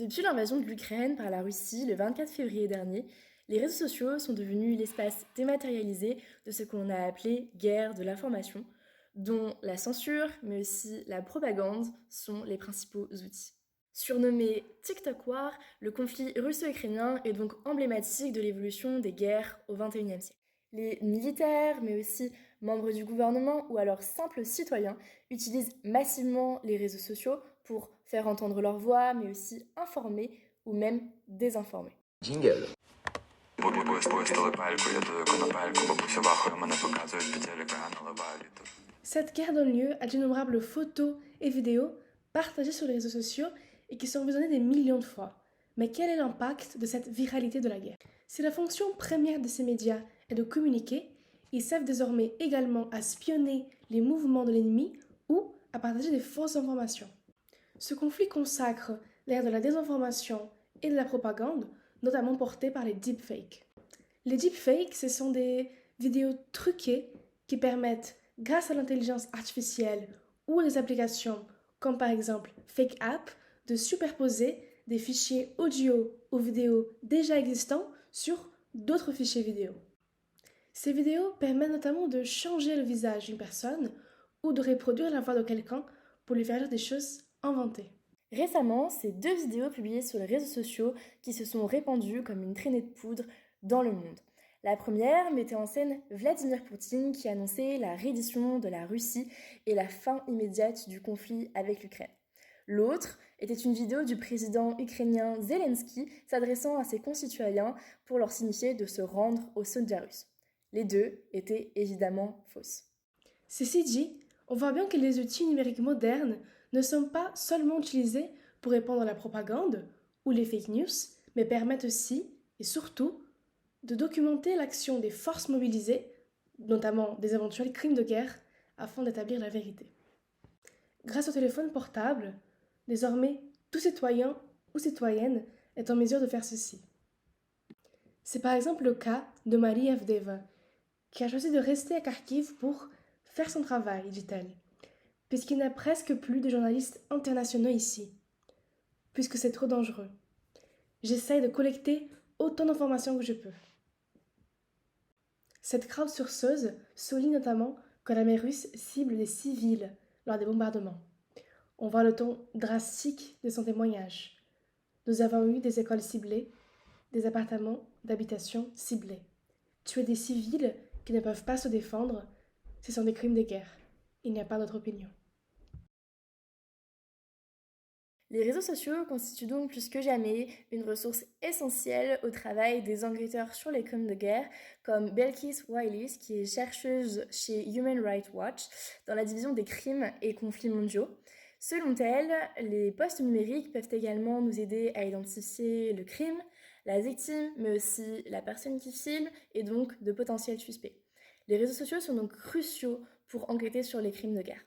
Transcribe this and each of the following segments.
Depuis l'invasion de l'Ukraine par la Russie le 24 février dernier, les réseaux sociaux sont devenus l'espace dématérialisé de ce qu'on a appelé guerre de l'information, dont la censure, mais aussi la propagande sont les principaux outils. Surnommé TikTok War, le conflit russo-ukrainien est donc emblématique de l'évolution des guerres au XXIe siècle. Les militaires, mais aussi membres du gouvernement ou alors simples citoyens, utilisent massivement les réseaux sociaux pour faire entendre leur voix, mais aussi informer ou même désinformer. Jingle. Cette guerre donne lieu à d'innombrables photos et vidéos partagées sur les réseaux sociaux et qui sont visionnées des millions de fois. Mais quel est l'impact de cette viralité de la guerre ? Si la fonction première de ces médias est de communiquer, ils servent désormais également à spionner les mouvements de l'ennemi ou à partager des fausses informations. Ce conflit consacre l'ère de la désinformation et de la propagande, notamment portée par les deepfakes. Les deepfakes, ce sont des vidéos truquées qui permettent, grâce à l'intelligence artificielle ou des applications comme par exemple Fake App, de superposer des fichiers audio ou vidéos déjà existants sur d'autres fichiers vidéo. Ces vidéos permettent notamment de changer le visage d'une personne ou de reproduire la voix de quelqu'un pour lui faire dire des choses inventées. Récemment, c'est 2 vidéos publiées sur les réseaux sociaux qui se sont répandues comme une traînée de poudre dans le monde. La première mettait en scène Vladimir Poutine qui annonçait la reddition de la Russie et la fin immédiate du conflit avec l'Ukraine. L'autre était une vidéo du président ukrainien Zelensky s'adressant à ses concitoyens pour leur signifier de se rendre aux soldats russes. Les deux étaient évidemment fausses. Ceci dit, on voit bien que les outils numériques modernes ne sont pas seulement utilisés pour répandre la propagande ou les fake news, mais permettent aussi, et surtout, de documenter l'action des forces mobilisées, notamment des éventuels crimes de guerre, afin d'établir la vérité. Grâce au téléphone portable, désormais, tout citoyen ou citoyenne est en mesure de faire ceci. C'est par exemple le cas de Marie Avdeva, qui a choisi de rester à Kharkiv pour faire son travail, dit-elle, puisqu'il n'y a presque plus de journalistes internationaux ici, puisque c'est trop dangereux. J'essaye de collecter autant d'informations que je peux. Cette crowdsourceuse souligne notamment que l'armée russe cible des civils lors des bombardements. On voit le ton drastique de son témoignage. Nous avons eu des écoles ciblées, des appartements d'habitation ciblés. Tuer des civils qui ne peuvent pas se défendre, ce sont des crimes de guerre. Il n'y a pas d'autre opinion. Les réseaux sociaux constituent donc plus que jamais une ressource essentielle au travail des enquêteurs sur les crimes de guerre, comme Belkis Wailis, qui est chercheuse chez Human Rights Watch dans la division des crimes et conflits mondiaux. Selon elle, les posts numériques peuvent également nous aider à identifier le crime, la victime, mais aussi la personne qui filme et donc de potentiels suspects. Les réseaux sociaux sont donc cruciaux pour enquêter sur les crimes de guerre.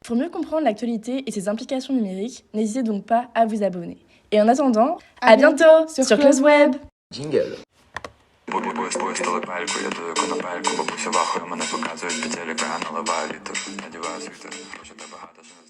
Pour mieux comprendre l'actualité et ses implications numériques, n'hésitez donc pas à vous abonner. Et en attendant, à bientôt sur Close Web. Jingle. Повісили пельку, я дую конопельку, бабуся вахує, мене показують по телеку, я наливаю літр. Надіваю світер, хочу тебе багато, що не